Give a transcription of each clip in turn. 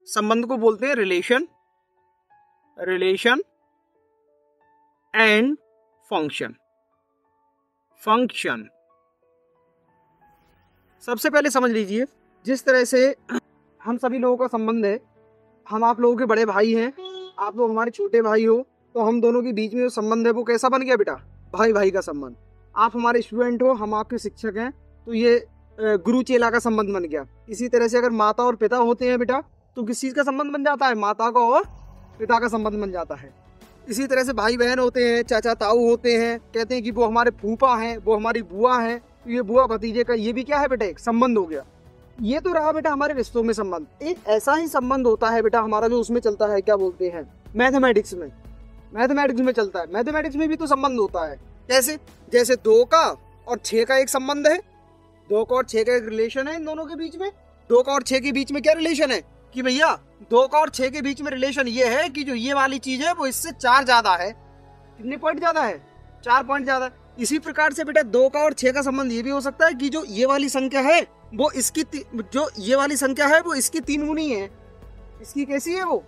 संबंध को बोलते हैं relation, relation and function. Function सबसे पहले समझ लीजिए, जिस तरह से हम सभी लोगों का संबंध है, हम आप लोगों के बड़े भाई हैं, आप लोग हमारे छोटे भाई हो, तो हम दोनों के बीच में जो संबंध है वो कैसा बन गया बेटा? भाई भाई का संबंध। आप हमारे स्टूडेंट हो, हम आपके शिक्षक हैं, तो ये गुरु चेला का संबंध बन गया। इसी तरह से अगर माता और पिता होते हैं बेटा, तो किस चीज़ का संबंध बन जाता है? माता का और पिता का संबंध बन जाता है। इसी तरह से भाई बहन होते हैं, चाचा ताऊ होते हैं, कहते हैं कि वो हमारे फूफा हैं, वो हमारी बुआ हैं, तो ये बुआ भतीजे का ये भी क्या है बेटा? एक संबंध हो गया। ये तो रहा बेटा हमारे रिश्तों में संबंध। एक ऐसा ही संबंध होता है बेटा हमारा जो उसमें चलता है, क्या बोलते हैं, मैथमेटिक्स में। मैथमेटिक्स में चलता है। मैथमेटिक्स में भी तो संबंध होता है। कैसे? जैसे 2 का और 6 का एक संबंध है, 2 का और 6 का एक रिलेशन है इन दोनों के बीच में। 2 का और 6 के बीच में क्या रिलेशन है कि भैया 2 का और 6 के बीच में रिलेशन ये है कि जो ये वाली चीज है वो इससे 4 ज्यादा है। कितने पॉइंट ज्यादा है? 4 पॉइंट ज्यादा। इसी प्रकार से बेटा 2 का और 6 का संबंध ये भी हो सकता है कि जो ये वाली संख्या है वो इसकी जो ये वाली संख्या है वो इसकी 3 गुनी है। इसकी कैसी है? वो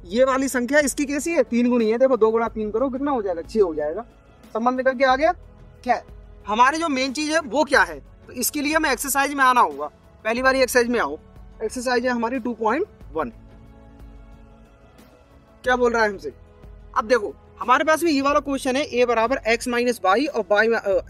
ये वाली संख्या इसकी कैसी है? 3 गुनी है। देखो 2 गुणा 3 करो, कितना हो जाएगा? 6 हो जाएगा। संबंध निकल के आ गया। क्या हमारी जो मेन चीज है वो क्या है? तो इसके लिए हमें एक्सरसाइज में आना होगा। पहली बार एक्सरसाइज में आओ। एक्सरसाइज है हमारी 2.1। क्या बोल रहा है हमसे? अब देखो हमारे पास में ये वाला क्वेश्चन है, a बराबर x माइनस वाई और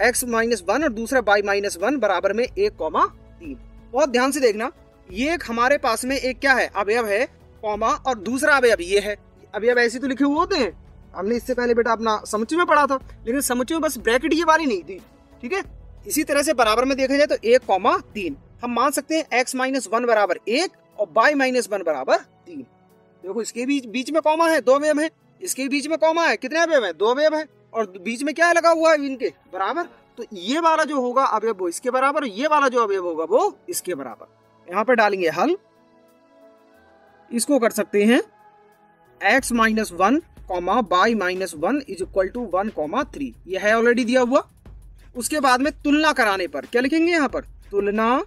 x माइनस 1 और दूसरा y माइनस 1 बराबर में 1,3। बहुत ध्यान से देखना, ये एक हमारे पास में एक क्या है? अवयव है, कॉमा, और दूसरा अवयव ये है। अवयव ऐसे तो लिखे हुए होते हैं, हमने इससे पहले बेटा अपना समुच्चय में पढ़ा था, लेकिन समुच्चय में बस ब्रैकेट ये वाली नहीं थी। ठीक है, इसी तरह से बराबर में देखा जाए तो 1,3 हम मान सकते हैं x माइनस 1 बराबर 1 और y माइनस 1 बराबर 3। देखो इसके बीच में कॉमा है, 2 अवयव है। इसके बीच में कॉमा है, कितने अवयव है? 2 अवयव है। और बीच में क्या लगा हुआ है? इनके बराबर। तो ये वाला जो होगा अवयव वो इसके बराबर, ये वाला जो अवयव होगा वो इसके बराबर। यहाँ पे डालेंगे हल, इसको कर सकते हैं x minus 1 comma y minus 1 is equal to 1,3। यह है ऑलरेडी दिया हुआ। उसके बाद में तुलना कराने पर क्या लिखेंगे? यहाँ पर तुलना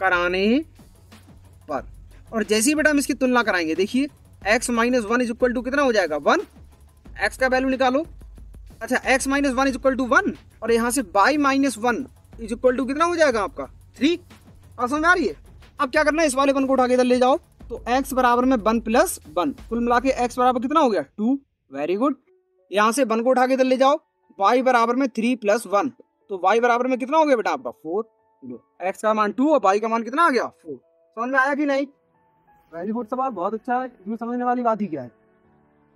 कराने पर, और जैसे ही बेटा हम इसकी तुलना कराएंगे, देखिए x minus 1 is equal to कितना हो जाएगा? 1। x का वैल्यू निकालो। अच्छा, x minus 1 is equal to 1 और यहाँ से y minus 1 is equal to कितना हो जाएगा आपका? 3। और समझ आ रही है? अब क्या करना है, इस वाले 1 को उठा के इधर ले जाओ, तो x बराबर में 1 प्लस 1, कुल मिला के x बराबर कितना हो गया? 2। Very good. यहाँ से 1 को उठा के इधर ले जाओ, y बराबर में 3 प्लस 1, तो y बराबर में कितना हो गया बेटा आपका? 4। x का मान 2 और y का मान कितना आ गया? 4। समझ में आया कि नहीं? वेरी गुड सवाल, बहुत अच्छा है। इसमें समझने वाली बात ही क्या है?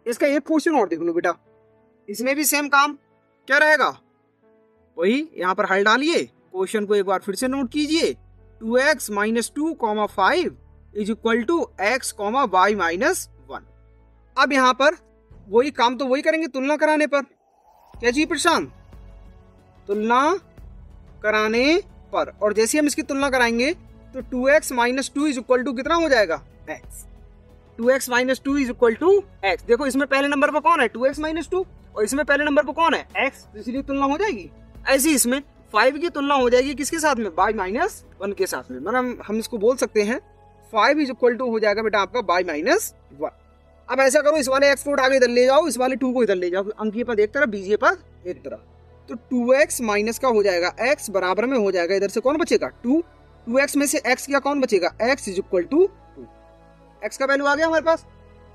इसका एक क्वेश्चन और देख लो बेटा, इसमें भी सेम काम क्या रहेगा? वही यहाँ पर हल डालिए, क्वेश्चन को एक बार फिर से नोट कीजिए। 2x minus 2,5 is equal to x, y minus 1। अब यहाँ पर वही काम तो वही करेंगे तुलना कराने पर। क्या जी प्रशांत? तुलना कराने पर, और जैसे हम इसकी तुलना कराएंगे तो 2x minus 2 is equal to कितना हो जाएगा? x। 2x minus 2 is equal to x। देखो इसमें पहले नंबर पर कौन है? 2x माइनस 2, और इसमें पहले नंबर पर कौन है? x, तो इसलिए तुलना हो जाएगी। ऐसे ही इसमें 5 की तुलना हो जाएगी किसके साथ में? y माइनस 1 के साथ में। मतलब हम इसको बोल सकते हैं 5 इज इक्वल टू हो जाएगा बेटा आपका y माइनस 1। अब ऐसा करो, इस वाले x को उठा के इधर ले जाओ, इस वाले 2 को इधर ले जाओ, अंकीय पद एक तरफ, बीजीय पद एक तरफ। तो 2x माइनस का हो जाएगा x बराबर में हो जाएगा, इधर से कौन बचेगा? 2। 2x में से x क्या कौन बचेगा? x is equal to 2। x का वैल्यू आ गया हमारे पास।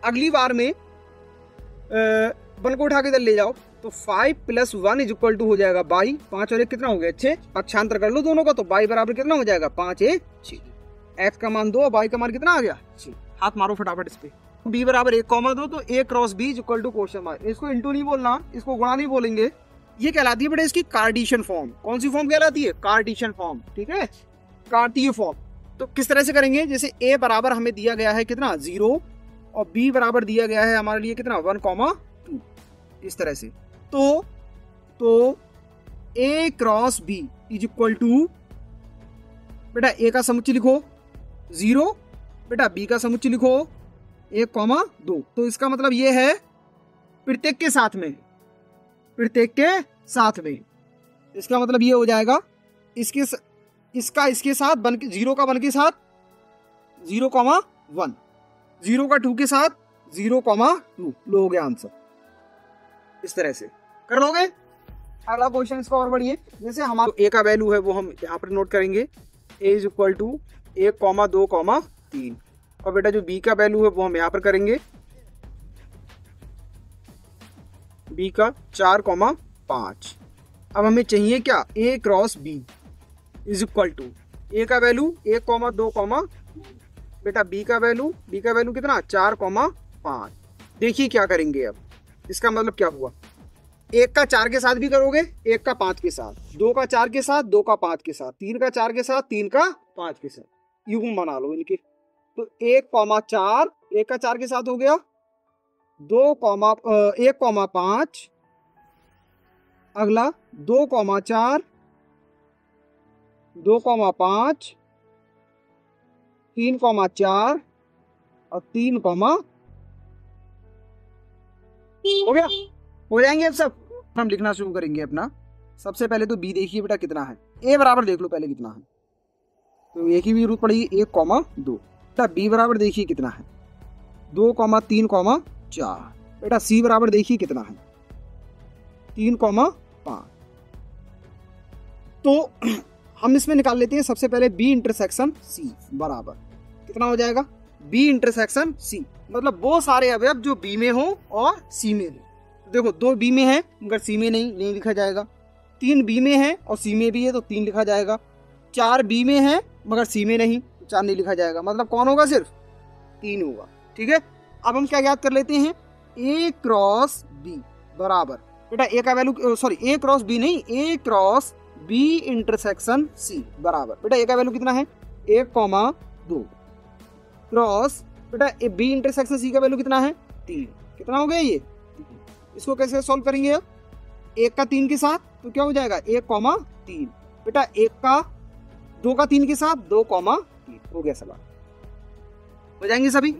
अगली बार में 1 को उठा के इधर ले जाओ, तो 5 प्लस 1 इज इक्वल टू हो जाएगा y। 5 और 1 कितना हो गया? 6। पक्षांतर कर लो दोनों का, तो y बराबर कितना हो जाएगा? 5 1 6। x का मान 2, y का मान कितना आ गया? 6। हाथ मारो फटाफट इस पे। b बराबर 1,2, तो a cross b is equal to question mark. इसको इंटू नहीं बोलना, इसको गुणा नहीं बोलेंगे। ये कहलाती है बेटा इसकी कार्टेशियन फॉर्म। कौन सी फॉर्म कहलाती है? Cartesian form. ठीक है, कार्तीय फॉर्म। तो किस तरह से करेंगे? जैसे a बराबर हमें दिया गया है कितना? 0, और b बराबर दिया गया है हमारे लिए कितना? 1,2। इस तरह से तो a cross b is equal to बेटा a का समुच्चय लिखो 0, बेटा b का समुच्चय लिखो 1,2। तो इसका मतलब ये है प्रत्येक के साथ में, प्रत्येक के साथ में। इसका मतलब ये हो जाएगा इसके साथ 0 का 1 के साथ 0,1, 0 का 2 के साथ 0,2, लो हो गया आंसर। इस तरह से कर लोगे। अगला क्वेश्चन इसका और बढ़िए, जैसे हमारा ए का वैल्यू है वो हम यहाँ पर नोट करेंगे, ए इज इक्वल टू 1,2,3, और बेटा जो बी का वैल्यू है वो हम यहाँ पर करेंगे बी का 4,5। अब हमें चाहिए क्या, A cross B is equal to A का वैल्यू 1,2, बेटा बी का वैल्यू कितना 4,5। देखिए क्या करेंगे अब, इसका मतलब क्या हुआ, 1 का 4 के साथ भी करोगे, 1 का 5 के साथ, 2 का 4 के साथ, 2 का 5 के साथ, 3 का 4 के साथ, 3 का 5 के साथ, यूं बना लो इनके। तो 1,4 1 का 4 के साथ हो गया 1,5, अगला 2,4, 2,5, 3,4 और 3, हो गया। हो जाएंगे अब सब। हम लिखना शुरू करेंगे अपना। सबसे पहले तो बी देखिए बेटा कितना है, ए बराबर देख लो पहले कितना है, तो ए की भी जरूरत पड़ेगी 1,2। बेटा बी बराबर देखिए कितना है 2,3,4। बेटा सी बराबर देखिए कितना है 3,5। तो हम इसमें निकाल लेते हैं सबसे पहले बी इंटरसेक्शन सी बराबर कितना हो जाएगा, बी इंटरसेक्शन सी मतलब वो सारे अवयव जो बी में हो और सी में हो। देखो 2 बी में है मगर सी में नहीं लिखा जाएगा, 3 बी में है और सी में भी है तो 3 लिखा जाएगा, 4 बी में है मगर सी में नहीं, 4 नहीं लिखा जाएगा, मतलब कौन होगा, सिर्फ 3 होगा। ठीक है, अब हम क्या याद कर लेते हैं, ए क्रॉस बी बराबर, बेटा ए का वैल्यू सॉरी ए क्रॉस बी नहीं, ए क्रॉस बी इंटरसेक्शन सी बराबर, बेटा ए का वैल्यू कितना है 1,2 क्रॉस, बेटा बी इंटरसेक्शन सी का वैल्यू कितना है 3। कितना हो गया ये, इसको कैसे सॉल्व करेंगे अब, 1 का 3 के साथ तो क्या हो जाएगा 1,3, बेटा 1 का 2 का 3 के साथ 2,3, हो गया सवाल। हो जाएंगे सभी।